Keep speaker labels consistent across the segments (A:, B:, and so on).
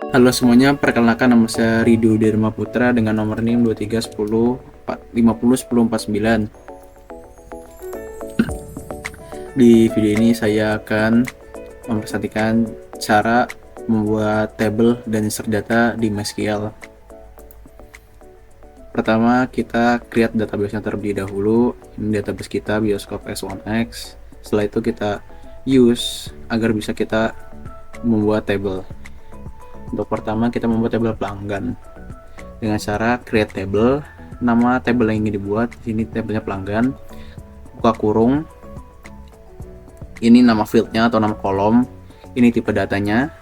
A: Halo semuanya, perkenalkan nama saya Rido Dharma Putra dengan nomor NIM 2310501049. Di video ini saya akan mempresentasikan cara membuat table dan insert data di MySQL. Pertama, kita create database-nya terlebih dahulu. Ini database kita Bioskop S1X. Setelah itu kita use agar bisa kita membuat table. Untuk pertama kita membuat table pelanggan dengan cara create table, nama table yang ingin dibuat. Di sini tabelnya pelanggan, buka kurung, ini nama fieldnya atau nama kolom, ini tipe datanya.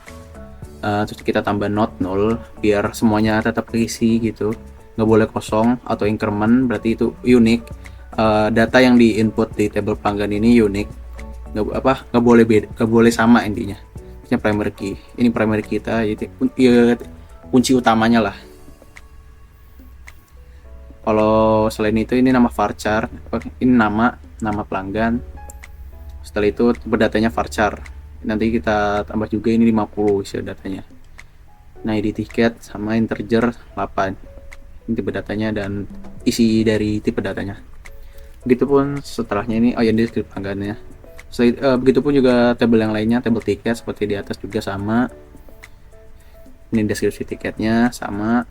A: Terus kita tambah not null biar semuanya tetap terisi gitu, nggak boleh kosong atau increment, berarti itu unique. Data yang di input di table pelanggan ini unique, nggak boleh sama intinya. Ini primary key, ini primary kita, jadi kunci utamanya lah. Kalau selain itu ini nama varchar, ini nama pelanggan. Setelah itu tipe datanya varchar, nanti kita tambah juga ini 50 isi datanya. Nah, ID tiket sama integer 8, ini tipe datanya dan isi dari tipe datanya. Begitupun setelahnya ini, ini deskripsi pelanggannya. Begitupun juga tabel yang lainnya, tabel tiket seperti di atas juga sama. Ini deskripsi tiketnya sama.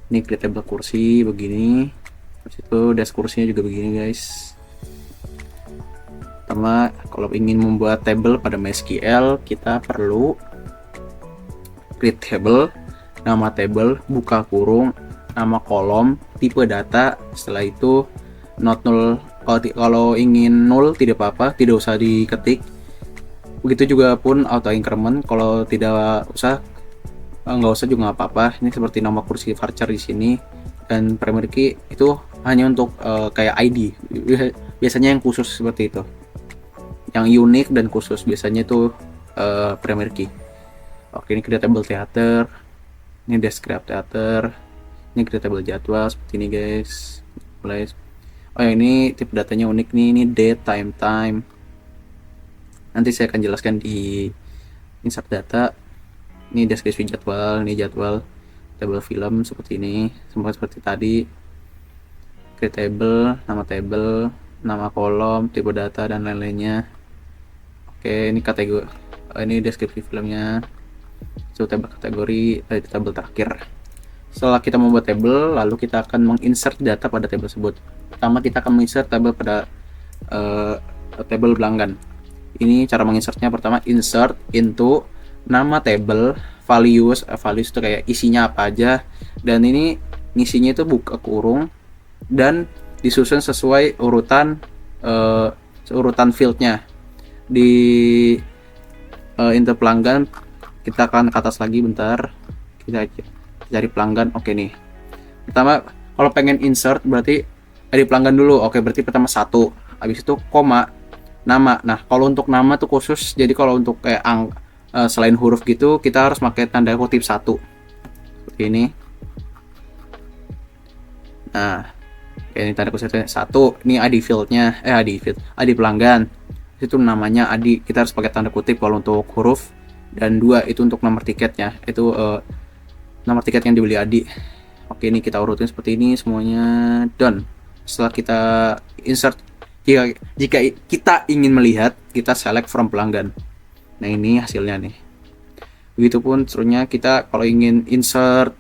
A: Ini create table kursi begini. Terus itu dash kursinya juga begini guys. Pertama, kalau ingin membuat table pada MySQL, kita perlu create table, nama table, buka kurung, nama kolom, tipe data. Setelah itu not null. Kalau ingin null tidak apa-apa, tidak usah diketik. Begitu juga pun auto increment, kalau tidak usah nggak usah juga nggak apa-apa. Ini seperti nama kursi varchar di sini, dan primary key itu hanya untuk kayak ID. Biasanya yang khusus seperti itu, yang unik dan khusus biasanya itu primary key. Oke, ini creatable theater, ini describe theater, ini creatable jadwal seperti ini guys. Mulai ini tipe datanya unik nih, ini date, time. Nanti saya akan jelaskan di insert data. Ini deskripsi jadwal, ini jadwal table film seperti ini, semua seperti tadi. Create table, nama kolom, tipe data dan lain-lainnya. Oke, ini kategori, ini deskripsi filmnya. So, table kategori, table terakhir. Setelah kita membuat table, lalu kita akan menginsert data pada table tersebut. Pertama kita akan menginsert table pada table pelanggan. Ini cara menginsertnya, pertama insert into nama table, values itu kayak isinya apa aja, dan ini ngisinya itu buka kurung dan disusun sesuai urutan fieldnya. Di inter pelanggan kita akan ke atas lagi bentar, kita cari pelanggan. Oke nih, pertama kalau pengen insert berarti dari pelanggan dulu. Oke, berarti pertama satu, habis itu koma, nama. Nah, kalau untuk nama tuh khusus, jadi kalau untuk kayak selain huruf gitu kita harus pakai tanda kutip satu seperti ini. Nah, ini tanda kutip satu, ini ID fieldnya, ID pelanggan, itu namanya ID, kita harus pakai tanda kutip kalau untuk huruf, dan dua itu untuk nomor tiketnya, itu nomor tiket yang dibeli ID. Oke, ini kita urutin seperti ini semuanya, done. Setelah kita insert, jika kita ingin melihat, kita select from pelanggan. Nah, ini hasilnya nih. Begitupun seterusnya, kita kalau ingin insert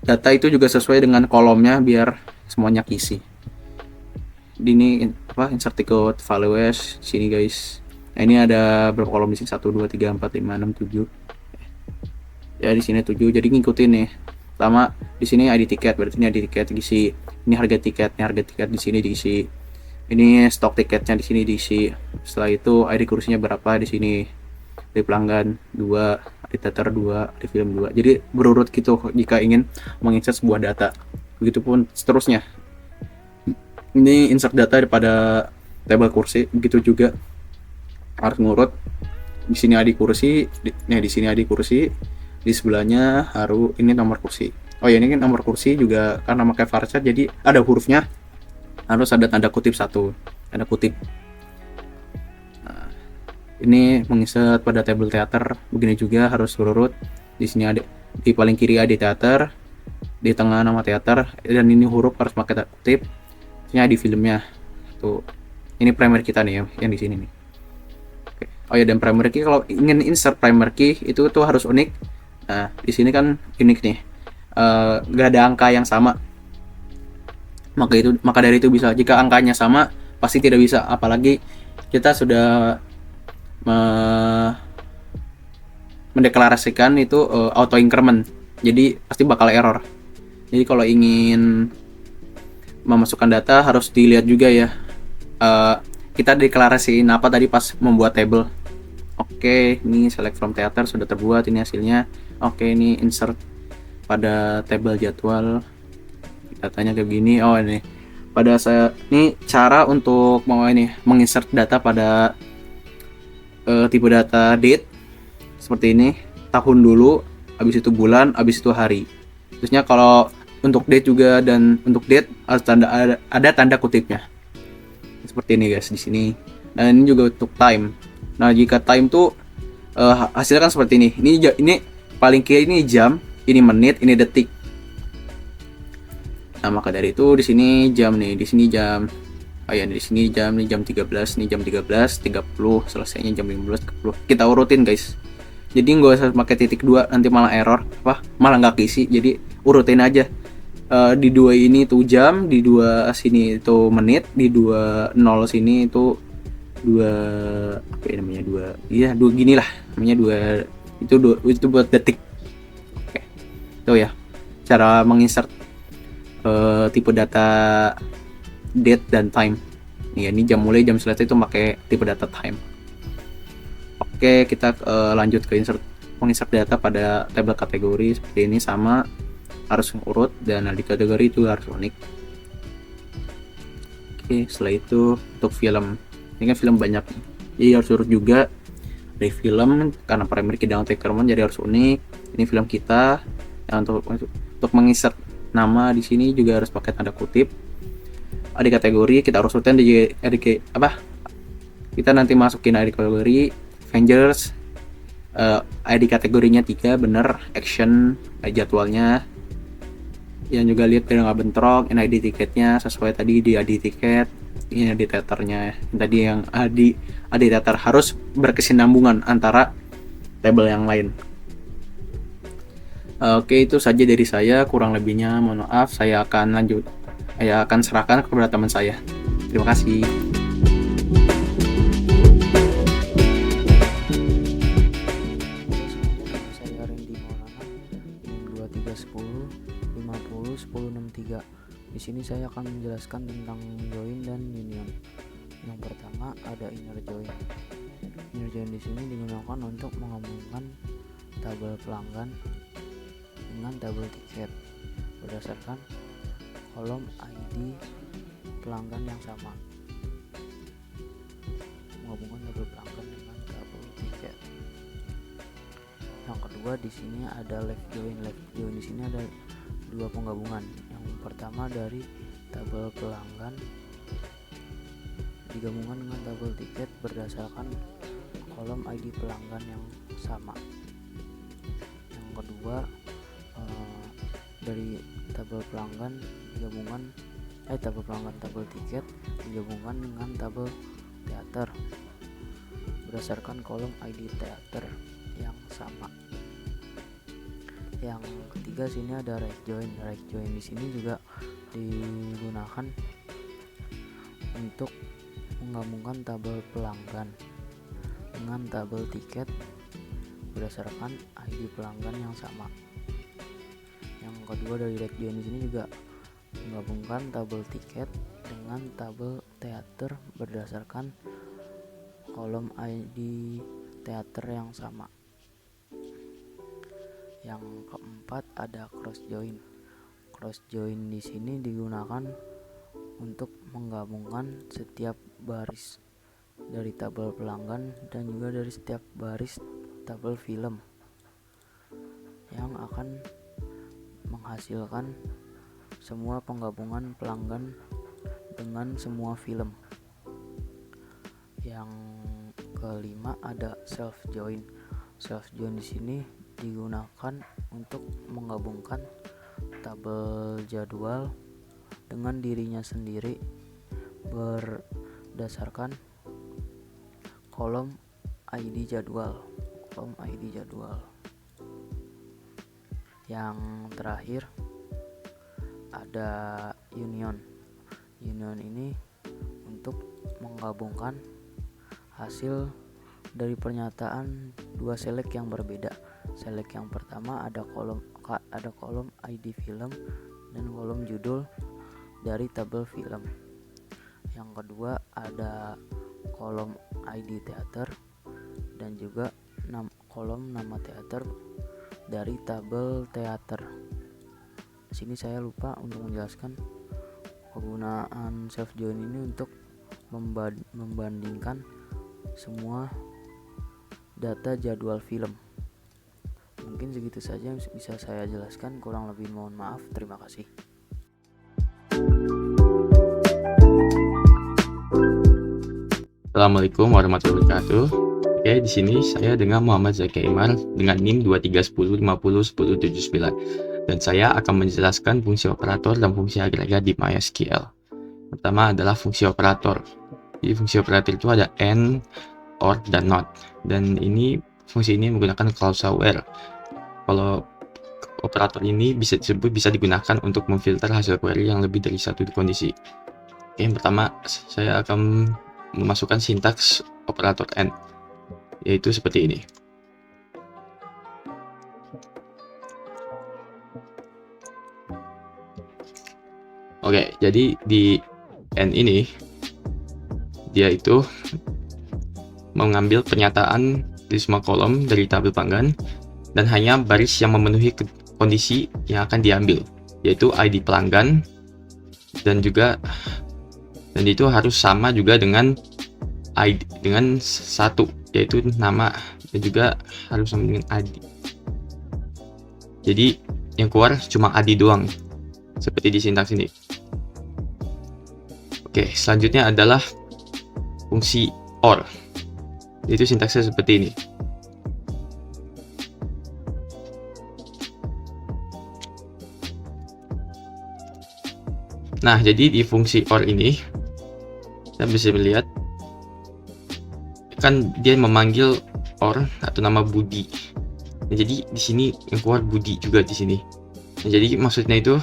A: data itu juga sesuai dengan kolomnya biar semuanya kisi. Ini insert ticket values sini guys. Nah, ini ada berapa kolom di sini? 1 2 3 4 5 6 7. Ya, di sini 7. Jadi ngikutin nih. Pertama di sini ID tiket, berarti ini ID tiket diisi. Ini harga tiket di sini diisi. Ini stok tiketnya di sini diisi. Setelah itu ID kursinya berapa di sini. Di pelanggan 2, di teater 2, di film 2. Jadi berurut gitu jika ingin menginsert sebuah data. Begitupun seterusnya. Ini insert data pada table kursi, begitu juga harus ngurut. Di sini ID kursi, di sini ID kursi, di sebelahnya harus ini nomor kursi. Oh ya, ini kan nomor kursi juga karena pakai varchar jadi ada hurufnya, harus ada tanda kutip satu, tanda kutip. Ini menginsert pada table theater begini juga harus urut. Di sini ada di paling kiri ID teater, di tengah nama teater, dan ini huruf harus pakai kutip. Ini ID filmnya. Tuh. Ini primer kita nih yang di sini nih. Oke. Oh ya, dan primary key kalau ingin insert primary key itu tuh harus unik. Nah, di sini kan unik nih. Gak ada angka yang sama. Maka dari itu bisa, jika angkanya sama pasti tidak bisa, apalagi kita sudah mendeklarasikan itu auto increment. Jadi pasti bakal error. Jadi kalau ingin memasukkan data harus dilihat juga ya. Kita deklarasiin apa tadi pas membuat table. Oke, ini select from theater sudah terbuat, ini hasilnya. Oke, ini insert pada table jadwal. Datanya kayak gini. Oh, ini. Ini cara untuk menginsert data pada tipe data date seperti ini, tahun dulu, habis itu bulan, habis itu hari. Terusnya kalau untuk date juga, dan untuk date ada tanda kutipnya. Seperti ini guys di sini. Dan ini juga untuk time. Nah, jika time tuh hasilnya kan seperti ini. Ini paling kiri ini jam, ini menit, ini detik. Nah, maka dari itu di sini jam nih, di sini jam. Oh ya, di sini jam nih jam 13, nih jam 13.30, selesainya jam 15.30. Kita urutin guys. Jadi nggak usah pakai titik 2, nanti malah error, malah nggak keisi. Jadi urutin aja. Di 2 ini tuh jam, di 2 sini itu menit, di 2 0 sini itu 2 apa ya namanya, 2, iya 2 gini lah namanya, 2 itu buat detik. Oke. Itu ya cara menginsert tipe data date dan time. Ini jam mulai, jam selesai itu pakai tipe data time. Oke, kita lanjut ke menginsert data pada tabel kategori seperti ini, sama harus urut, dan di kategori itu harus unik. Oke, setelah itu untuk film, ini kan film banyak, jadi harus urut juga. Dari film, karena primary key dan increment jadi harus unik. Ini film kita. Nah, untuk menginsert nama di sini juga harus pakai tanda kutip. Ada kategori kita harus urutin di kita nanti masukin ID kategori Avengers, ID kategorinya 3 bener, action, jadwalnya yang juga lihat biar nggak bentrok. Ini ID tiketnya sesuai tadi di ID tiket. Ini ID teaternya tadi, yang ID teater harus berkesinambungan antara tabel yang lain. Oke, itu saja dari saya, kurang lebihnya mohon maaf. Saya akan serahkan kepada teman saya. Terima kasih.
B: Saya Randy Maulana, 2310 50 1063. Di sini saya akan menjelaskan tentang join dan union. Yang pertama ada inner join. Inner join di sini digunakan untuk menggabungkan tabel pelanggan dengan tabel tiket berdasarkan kolom ID pelanggan yang sama. Menggabungkan tabel pelanggan dengan tabel tiket. Yang kedua di sini ada left join. Left join di sini ada 2 penggabungan. Yang pertama dari tabel pelanggan digabungkan dengan tabel tiket berdasarkan kolom ID pelanggan yang sama. Yang kedua dari tabel pelanggan digabungkan tabel tiket digabungkan dengan tabel teater berdasarkan kolom ID teater yang sama. Yang ketiga sini ada right join. Right join di sini juga digunakan untuk menggabungkan tabel pelanggan dengan tabel tiket berdasarkan ID pelanggan yang sama. Yang kedua dari right join di sini juga menggabungkan tabel tiket dengan tabel teater berdasarkan kolom ID teater yang sama. Yang keempat ada cross join. Cross join di sini digunakan untuk menggabungkan setiap baris dari tabel pelanggan dan juga dari setiap baris tabel film yang akan menghasilkan semua penggabungan pelanggan dengan semua film. Yang kelima ada self join. Self join di sini digunakan untuk menggabungkan tabel jadwal dengan dirinya sendiri berdasarkan kolom ID jadwal. Yang terakhir ada union. Union ini untuk menggabungkan hasil dari pernyataan dua select yang berbeda. Select yang pertama ada kolom ID film dan kolom judul dari tabel film. Yang kedua ada kolom ID teater dan juga kolom nama teater dari tabel teater. Di sini saya lupa untuk menjelaskan kegunaan self join ini untuk membandingkan semua data jadwal film. Mungkin segitu saja yang bisa saya jelaskan, kurang lebih mohon maaf. Terima kasih.
C: Assalamualaikum warahmatullahi wabarakatuh. Oke, di sini saya dengan Muhammad Zaki Imar dengan NIM 2310501079 dan saya akan menjelaskan fungsi operator dan fungsi agregat di MySQL. Pertama adalah fungsi operator. Jadi fungsi operator itu ada AND, OR, dan NOT. Dan fungsi ini menggunakan clause where. Kalau operator ini bisa digunakan untuk memfilter hasil query yang lebih dari satu kondisi. Oke, yang pertama saya akan memasukkan sintaks operator AND, yaitu seperti ini. Oke, jadi di AND ini dia itu mengambil pernyataan di semua kolom dari tabel pelanggan dan hanya baris yang memenuhi kondisi yang akan diambil, yaitu ID pelanggan dan itu harus sama juga dengan ID dengan satu, yaitu nama, dan juga harus sama dengan ID. Jadi yang keluar cuma ID doang, seperti di sintaks ini. Oke, selanjutnya adalah fungsi OR, yaitu sintaksnya seperti ini. Nah, jadi di fungsi OR ini kita bisa melihat kan dia memanggil OR atau nama Budi. Nah, jadi di sini yang keluar Budi juga di sini. Nah, jadi maksudnya itu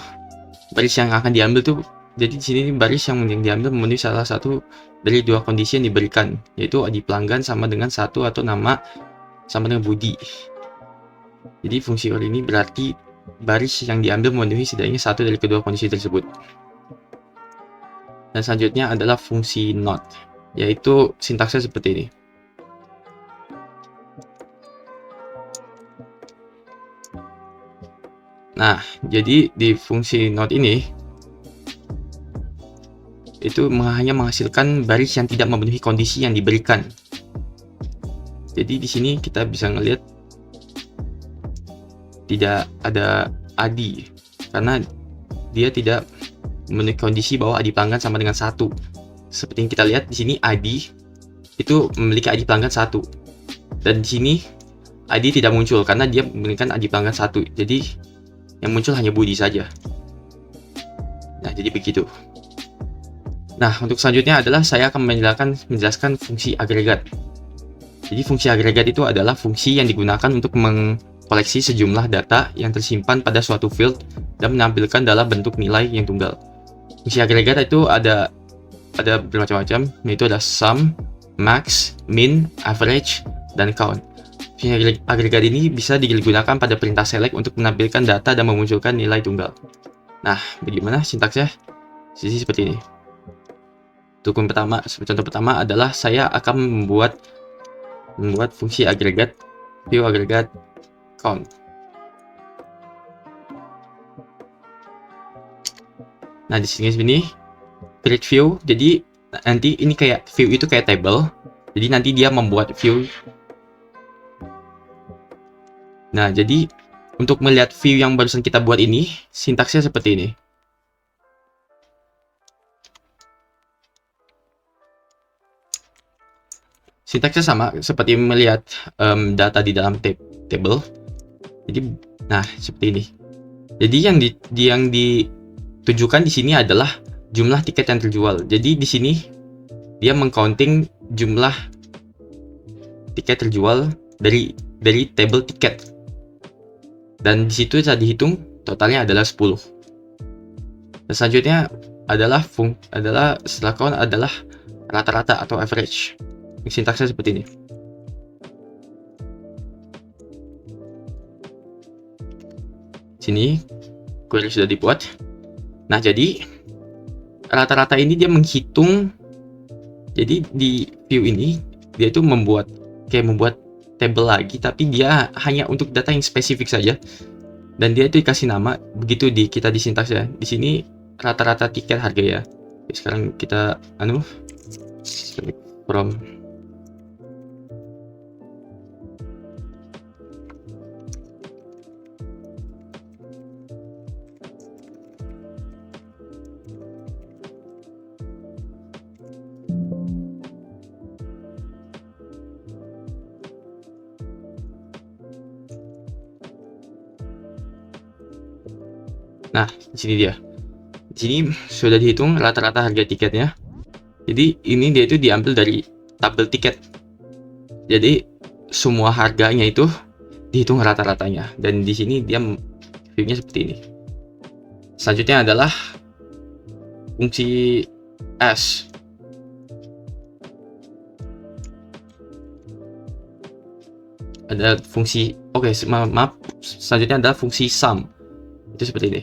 C: baris yang akan diambil tuh, jadi di sini baris yang diambil memenuhi salah satu dari dua kondisi yang diberikan, yaitu ID pelanggan sama dengan satu atau nama sama dengan Budi. Jadi fungsi OR ini berarti baris yang diambil memenuhi setidaknya satu dari kedua kondisi tersebut. Dan selanjutnya adalah fungsi NOT, yaitu sintaksnya seperti ini. Nah, jadi di fungsi NOT ini itu hanya menghasilkan baris yang tidak memenuhi kondisi yang diberikan. Jadi di sini kita bisa ngelihat tidak ada ID karena dia tidak memenuhi kondisi bahwa ID pelanggan sama dengan satu. Seperti yang kita lihat di sini ID itu memiliki ID pelanggan satu, dan di sini ID tidak muncul karena dia memiliki ID pelanggan satu. Jadi yang muncul hanya Budi saja. Nah, jadi begitu. Nah, untuk selanjutnya adalah saya akan menjelaskan fungsi agregat. Jadi fungsi agregat itu adalah fungsi yang digunakan untuk mengkoleksi sejumlah data yang tersimpan pada suatu field dan menampilkan dalam bentuk nilai yang tunggal. Fungsi agregat itu ada bermacam-macam, yaitu ada sum, max, min, average, dan count. Fungsi agregat ini bisa digunakan pada perintah select untuk menampilkan data dan memunculkan nilai tunggal. Nah, bagaimana sintaksnya? Sisi seperti ini. Contoh pertama adalah saya akan membuat fungsi agregat view agregat count. Nah, di sini create view. Jadi nanti ini kayak view itu kayak table. Jadi nanti dia membuat view. Nah, jadi untuk melihat view yang barusan kita buat ini, sintaksnya seperti ini. Sintaksnya sama seperti melihat data di dalam table. Jadi, nah seperti ini. Jadi yang ditujukan di sini adalah jumlah tiket yang terjual. Jadi di sini dia mengcounting jumlah tiket terjual dari table tiket. Dan di situ saya dihitung totalnya adalah 10. Dan selanjutnya adalah setelah count adalah rata-rata atau average. Sintaksnya seperti ini. Sini query sudah dibuat. Nah, jadi rata-rata ini dia menghitung. Jadi di view ini dia itu membuat table lagi, tapi dia hanya untuk data yang spesifik saja. Dan dia itu dikasih nama begitu kita di sintaks ya. Di sini rata-rata tiket harga ya. Oke, sekarang kita from Nah, di sini dia. Di sini sudah dihitung rata-rata harga tiketnya. Jadi ini dia itu diambil dari tabel tiket. Jadi semua harganya itu dihitung rata-ratanya. Dan di sini dia view-nya seperti ini. Selanjutnya adalah fungsi S. Ada fungsi, maaf. Selanjutnya adalah fungsi sum. Itu seperti ini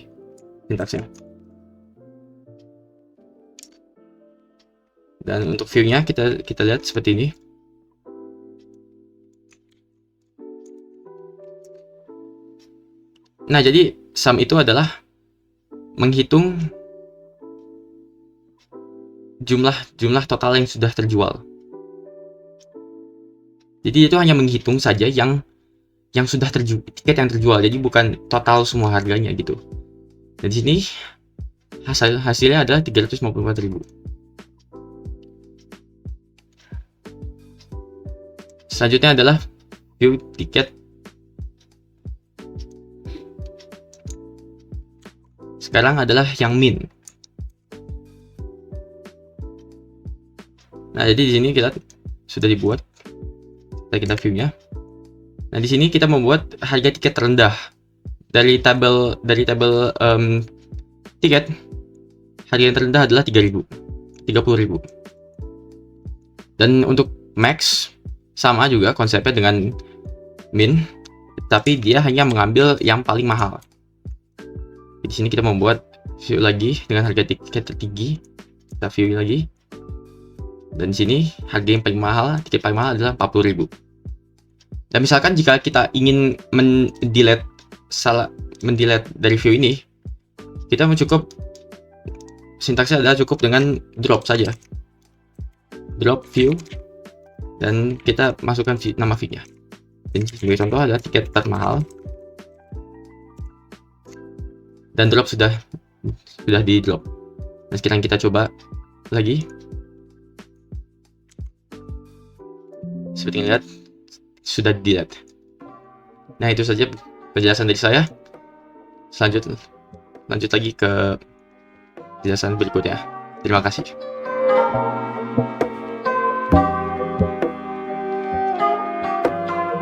C: sintaksnya. Dan untuk view-nya kita lihat seperti ini. Nah, jadi sum itu adalah menghitung jumlah total yang sudah terjual. Jadi itu hanya menghitung saja yang sudah tiket yang terjual. Jadi bukan total semua harganya gitu. Dan di sini hasilnya adalah 354.000. Selanjutnya adalah view tiket. Sekarang adalah yang min. Nah, jadi di sini kita sudah dibuat. Kita view-nya. Nah, di sini kita membuat harga tiket terendah dari tabel tiket. Harga yang terendah adalah 30.000. Dan untuk max sama juga konsepnya dengan min, tapi dia hanya mengambil yang paling mahal. Di sini kita membuat view lagi dengan harga tiket tertinggi. Kita view lagi. Dan di sini harga yang paling mahal, tiket paling mahal adalah 40.000. Dan misalkan jika kita ingin mendelete dari view ini, kita sintaksnya adalah cukup dengan drop saja. Drop view dan kita masukkan nama view-nya. Ini sebagai contoh adalah tiket termahal. Dan drop sudah di drop. Nah, sekarang kita coba lagi. Seperti yang lihat sudah dilihat. Nah, itu saja penjelasan dari saya. Lanjut lagi ke penjelasan berikutnya. Terima kasih.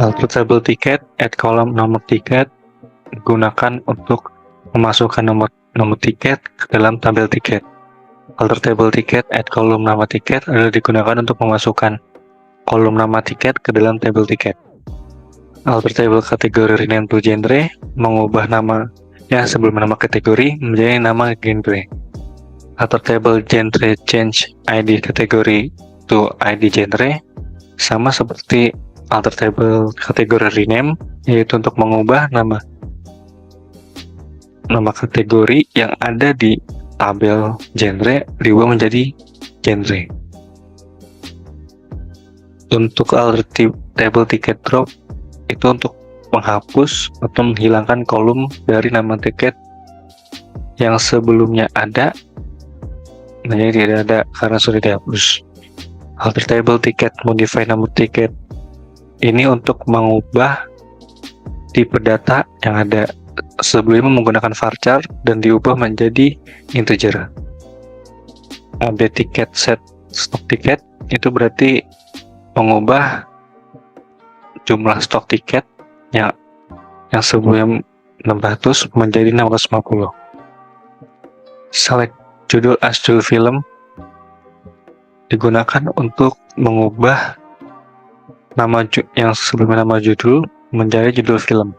D: Alter table tiket, add kolom nomor tiket digunakan untuk memasukkan nomor tiket ke dalam tabel tiket. Alter table tiket, add kolom nama tiket adalah digunakan untuk memasukkan kolom nama tiket ke dalam tabel tiket. Alter table kategori rename to genre mengubah nama yang sebelum nama kategori menjadi nama genre. Alter table genre change ID kategori to ID genre sama seperti alter table kategori rename, yaitu untuk mengubah nama kategori yang ada di tabel genre diubah menjadi genre. Untuk alter table ticket drop itu untuk menghapus atau menghilangkan kolom dari nama tiket yang sebelumnya ada, nah jadi tidak ada karena sudah dihapus. Alter table ticket modify nomor tiket ini untuk mengubah tipe data yang ada sebelumnya menggunakan varchar dan diubah menjadi integer. Update tiket set stok tiket itu berarti mengubah jumlah stok tiket yang sebelumnya 600 menjadi 650. Select judul as judul film digunakan untuk mengubah yang sebelumnya nama judul menjadi judul film.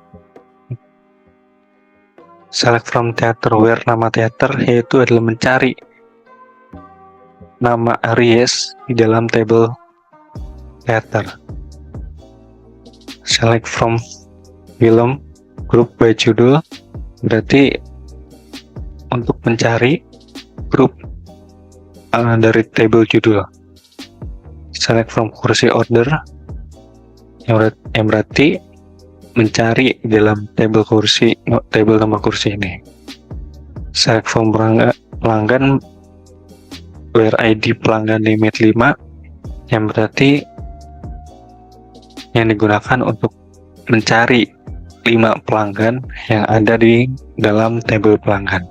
D: Select from theater where nama teater yaitu adalah mencari nama Aries di dalam tabel teater. Select from film group by judul berarti untuk mencari grup dari tabel judul. Select from kursi order yang berarti mencari di dalam tabel nomor kursi ini. Select from pelanggan where ID pelanggan limit 5 yang berarti yang digunakan untuk mencari 5 pelanggan yang ada di dalam tabel pelanggan.